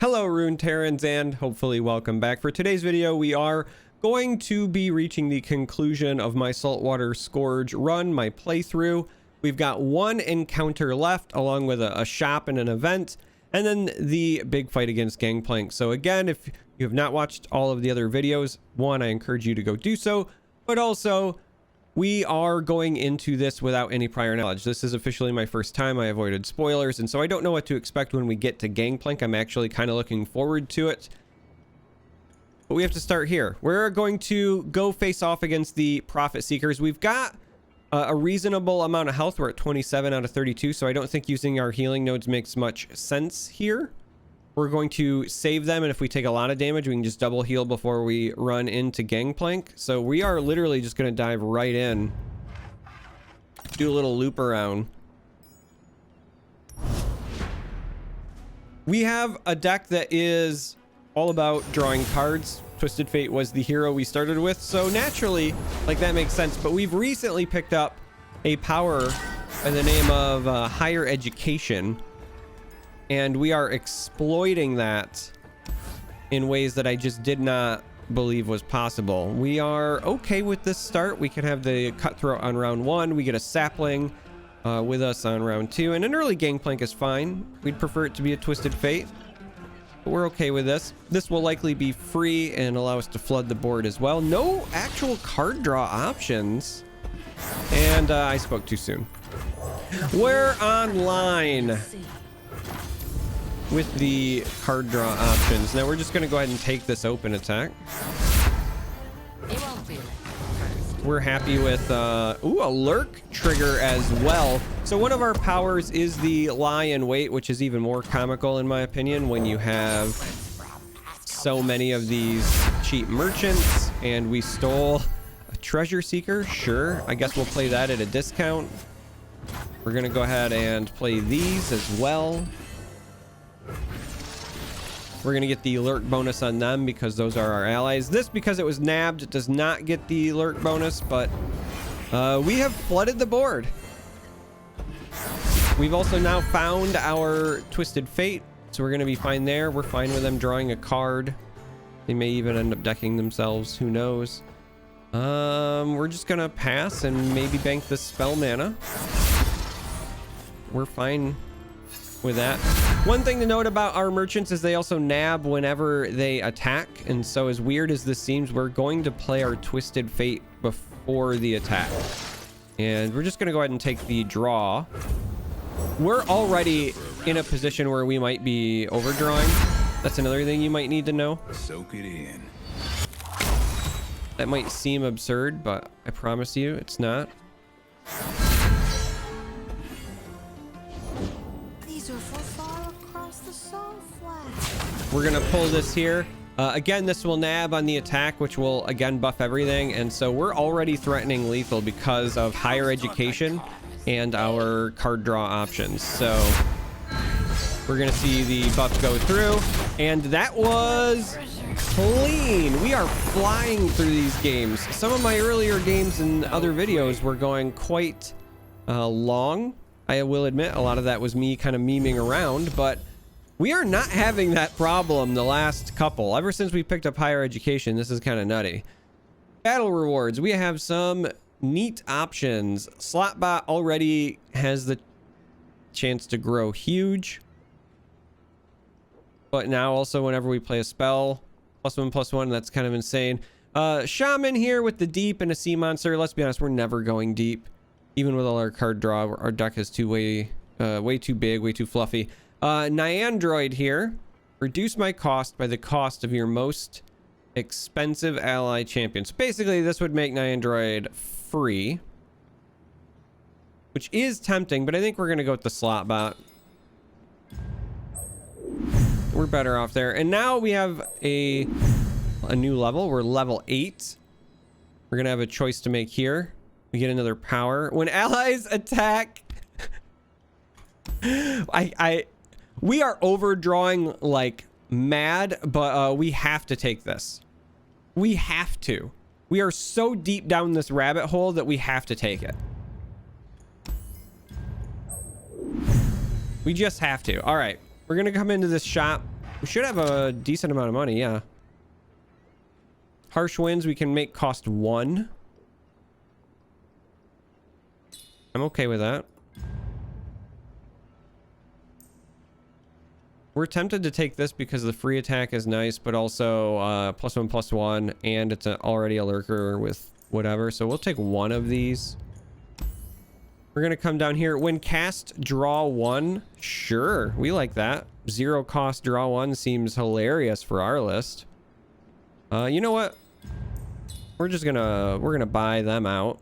Hello Runeterrans, and hopefully welcome back. For today's video, we are going to be reaching the conclusion of my Saltwater Scourge run, my playthrough. We've got one encounter left, along with a shop and an event, and then the big fight against Gangplank. So again, if you have not watched all of the other videos, one, I encourage you to go do so, but also we are going into this without any prior knowledge. This is officially my first time. I avoided spoilers, and so I don't know what to expect when we get to Gangplank. I'm actually kind of looking forward to it. But we have to start here. We're going to go face off against the Prophet Seekers. We've got a reasonable amount of health. We're at 27 out of 32, so I don't think using our healing nodes makes much sense here. We're going to save them, and if we take a lot of damage, we can just double heal before we run into Gangplank. So we are literally just going to dive right in. Do a little loop around. We have a deck that is all about drawing cards. Twisted Fate was the hero we started with, so naturally, like, that makes sense. But we've recently picked up a power by the name of Higher Education, and we are exploiting that in ways that I just did not believe was possible. We are okay with this start. We can have the Cutthroat on round 1. We get a Sapling with us on round 2, and an early Gangplank is fine. We'd prefer it to be a Twisted Fate, but we're okay with this. This will likely be free and allow us to flood the board as well. No actual card draw options, and I spoke too soon. We're online with the card draw options. Now we're just going to go ahead and take this open attack. We're happy with a lurk trigger as well. So one of our powers is the lie in wait, which is even more comical in my opinion when you have so many of these cheap merchants. And we stole a treasure seeker. Sure, I guess we'll play that at a discount. We're going to go ahead and play these as well. We're going to get the lurk bonus on them because those are our allies. This, because it was nabbed, does not get the lurk bonus, but we have flooded the board. We've also now found our Twisted Fate, so we're going to be fine there. We're fine with them drawing a card. They may even end up decking themselves. Who knows? We're just going to pass and maybe bank the spell mana. We're fine with that. One thing to note about our merchants is they also nab whenever they attack, and so as weird as this seems, we're going to play our Twisted Fate before the attack, and we're just going to go ahead and take the draw. We're already in a position where we might be overdrawing. That's another thing you might need to know. Soak it in. That might seem absurd, but I promise you it's not. We're gonna pull this here. Again, this will nab on the attack, which will again buff everything, and so we're already threatening lethal because of Higher Education and our card draw options. So we're gonna see the buff go through, and that was clean. We are flying through these games. Some of my earlier games and other videos were going quite long. I will admit a lot of that was me kind of memeing around, but we are not having that problem the last couple. Ever since we picked up Higher Education, this is kind of nutty. Battle rewards. We have some neat options. Slotbot already has the chance to grow huge. But now also whenever we play a spell, +1/+1, that's kind of insane. Shaman here with the deep and a sea monster. Let's be honest, we're never going deep. Even with all our card draw, our deck is way too big, way too fluffy. Nyandroid here. Reduce my cost by the cost of your most expensive ally champion. So basically this would make Nyandroid free, which is tempting, but I think we're gonna go with the slot bot. We're better off there. And now we have a new level. We're level 8. We're gonna have a choice to make here. We get another power when allies attack. We are overdrawing like mad, but we have to take this. We have to. We are so deep down this rabbit hole that we have to take it. We just have to. All right, we're gonna come into this shop. We should have a decent amount of money, yeah. Harsh winds we can make cost 1. I'm okay with that. We're tempted to take this because the free attack is nice, but also +1/+1, and it's already a lurker with whatever. So we'll take one of these. We're gonna come down here. When cast, draw 1. Sure, we like that. 0 cost, draw 1 seems hilarious for our list. You know what? We're gonna buy them out.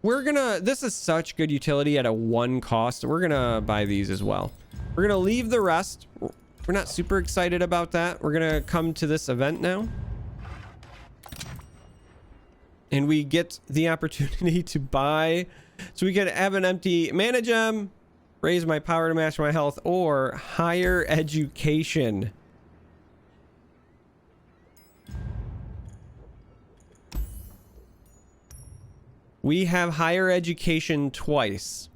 This is such good utility at a 1 cost. We're gonna buy these as well. We're gonna leave the rest. We're not super excited about that. We're gonna come to this event now. And we get the opportunity to buy. So we can have an empty mana gem, raise my power to match my health, or higher education. We have higher education twice,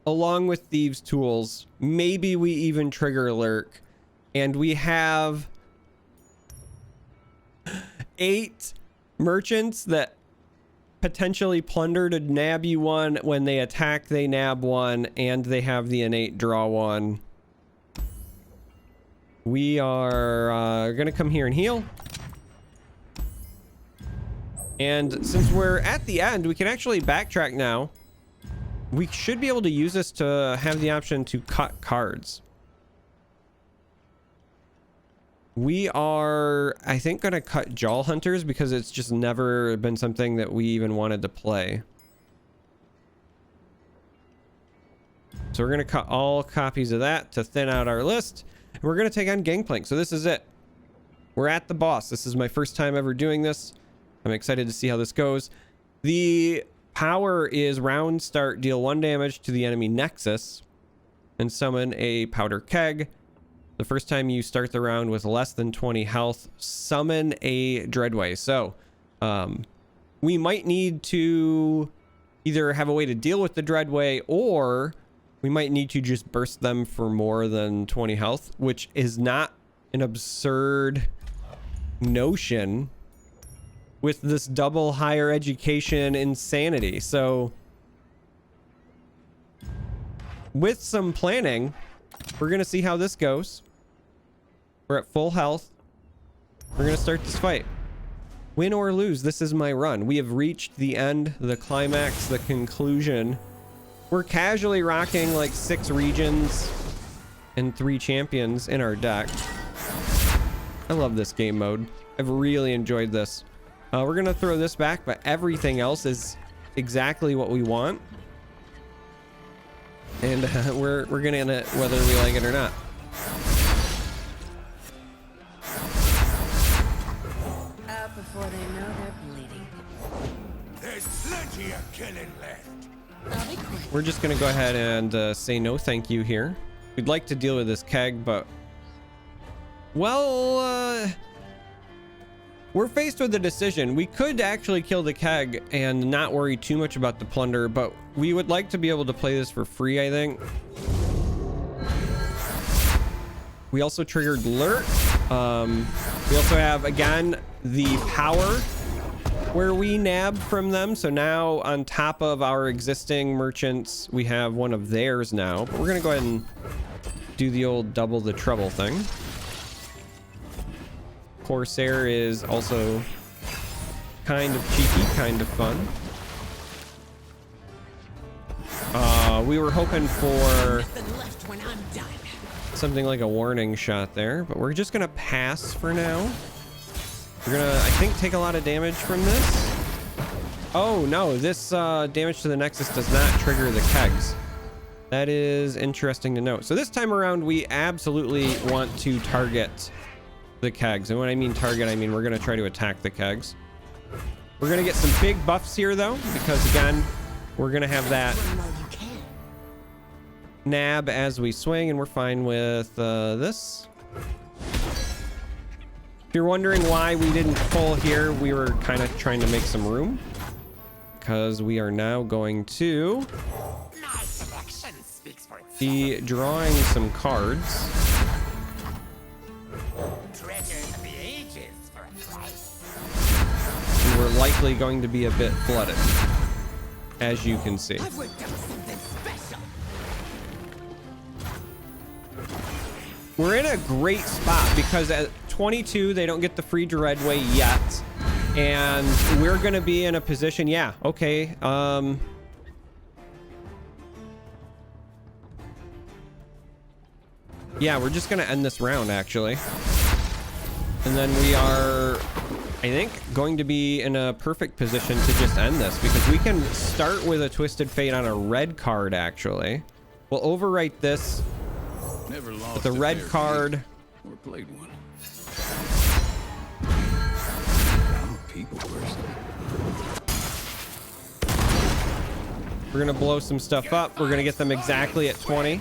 along with thieves tools. Maybe we even trigger lurk, and we have 8 merchants that potentially plunder to nab you 1. When they attack, they nab 1, and they have the innate draw 1. We are gonna come here and heal. And since we're at the end, we can actually backtrack now. We should be able to use this to have the option to cut cards. We are, I think, going to cut Jaw Hunters because it's just never been something that we even wanted to play. So we're going to cut all copies of that to thin out our list. And we're going to take on Gangplank. So this is it. We're at the boss. This is my first time ever doing this. I'm excited to see how this goes. The power is round start, deal 1 damage to the enemy nexus and summon a powder keg. The first time you start the round with less than 20 health, summon a Dreadway. So we might need to either have a way to deal with the Dreadway, or we might need to just burst them for more than 20 health, which is not an absurd notion with this double higher education insanity. So with some planning, we're gonna see how this goes. We're at full health. We're gonna start this fight. Win or lose, this is my run. We have reached the end, the climax, the conclusion. We're casually rocking like 6 regions and 3 champions in our deck. I love this game mode. I've really enjoyed this. We're gonna throw this back, but everything else is exactly what we want, and we're gonna end it whether we like it or not. Out before they know they're bleeding. There's plenty of killing left. I'll be quick. We're just gonna go ahead and say no thank you here. We'd like to deal with this keg, but well, we're faced with a decision. We could actually kill the keg and not worry too much about the plunder, but we would like to be able to play this for free, I think. We also triggered lurk. We also have, again, the power where we nab from them. So now on top of our existing merchants, we have one of theirs now. But we're going to go ahead and do the old double the trouble thing. Corsair is also kind of cheeky, kind of fun. We were hoping for something like a warning shot there, but we're just gonna pass for now. We're gonna, I think, take a lot of damage from this. Oh no, this damage to the Nexus does not trigger the kegs. That is interesting to note. So this time around, we absolutely want to target the kegs. And when I mean target, I mean we're going to try to attack the kegs. We're going to get some big buffs here, though, because, again, we're going to have that nab as we swing, and we're fine with this. If you're wondering why we didn't pull here, we were kind of trying to make some room, because we are now going to be drawing some cards. Treasures of the ages for a price. And we're likely going to be a bit flooded, as you can see. I've worked out something special. We're in a great spot because at 22, they don't get the free Dreadway yet. And we're going to be in a position. Yeah. Okay. Yeah, we're just going to end this round, actually. And then we are, I think, going to be in a perfect position to just end this because we can start with a Twisted Fate on a red card, actually. We'll overwrite this Never lost with a red fair card. game or played one. I'm a people person. We're going to blow some stuff up. We're going to get them exactly at 20.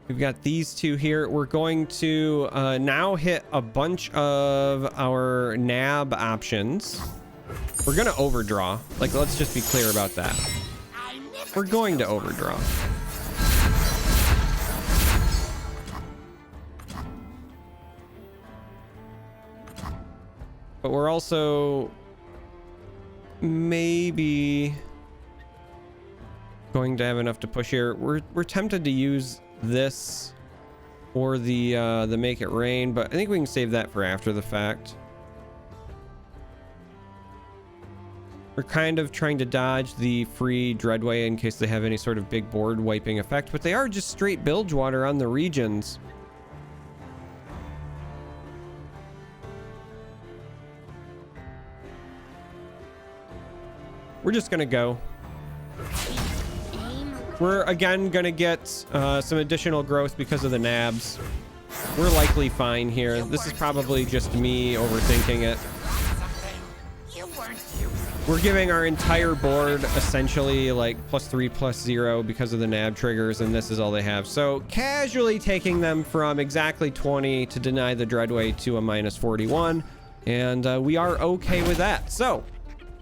We've got these two here. We're going to now hit a bunch of our nab options. We're going to overdraw. Like, let's just be clear about that. We're going to overdraw. But we're also maybe going to have enough to push here. We're tempted to use this or the Make It Rain, but I think we can save that for after the fact. We're kind of trying to dodge the free Dreadway in case they have any sort of big board wiping effect, but they are just straight Bilgewater on the regions. We're just gonna go. We're again gonna get some additional growth because of the nabs. We're likely fine here. This is probably just me overthinking it. We're giving our entire board essentially like +3/+0 because of the nab triggers, and this is all they have. So casually taking them from exactly 20 to deny the Dreadway to a -41, and we are okay with that. So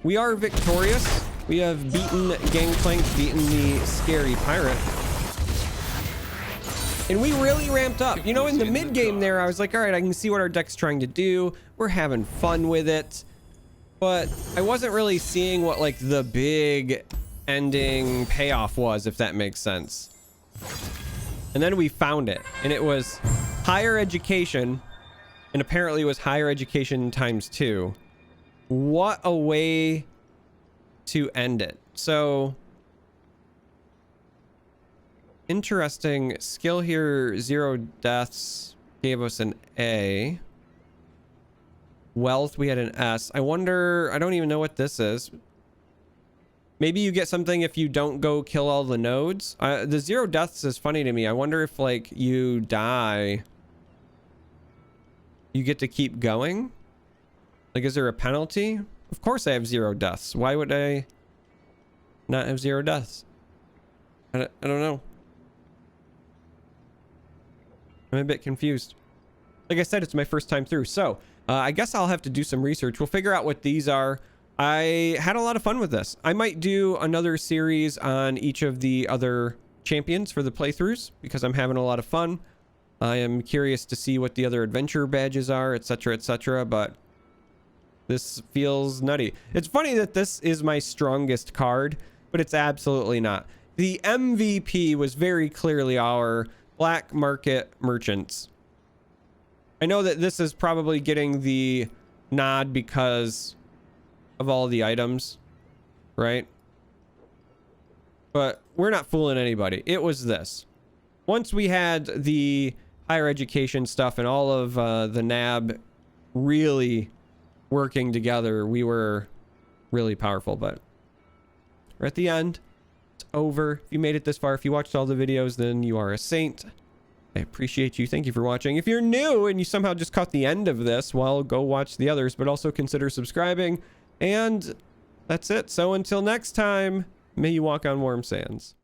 we are victorious. We have beaten Gangplank, beaten the scary pirate. And we really ramped up. You know, in the mid game there, I was like, all right, I can see what our deck's trying to do. We're having fun with it. But I wasn't really seeing what like the big ending payoff was, if that makes sense. And then we found it, and it was higher education, and apparently it was higher education ×2. What a way to end it. So interesting. Skill here, 0 deaths gave us an A. Wealth, we had an S. I wonder, I don't even know what this is. Maybe you get something if you don't go kill all the nodes. The 0 deaths is funny to me. I wonder if like you die, you get to keep going. Like, is there a penalty? Of course I have 0 deaths. Why would I not have 0 deaths? I don't know. I'm a bit confused. Like I said, it's my first time through. So I guess I'll have to do some research. We'll figure out what these are. I had a lot of fun with this. I might do another series on each of the other champions for the playthroughs because I'm having a lot of fun. I am curious to see what the other adventure badges are, etc., but this feels nutty. It's funny that this is my strongest card, but it's absolutely not. The MVP was very clearly our black market merchants. I know that this is probably getting the nod because of all the items, right? But we're not fooling anybody. It was this. Once we had the higher education stuff and all of the NAB really working together, we were really powerful. But we're at the end. It's over. If you made it this far, if you watched all the videos, then you are a saint. I appreciate you. Thank you for watching. If you're new and you somehow just caught the end of this, well, go watch the others, but also consider subscribing. And that's it. So until next time, may you walk on warm sands.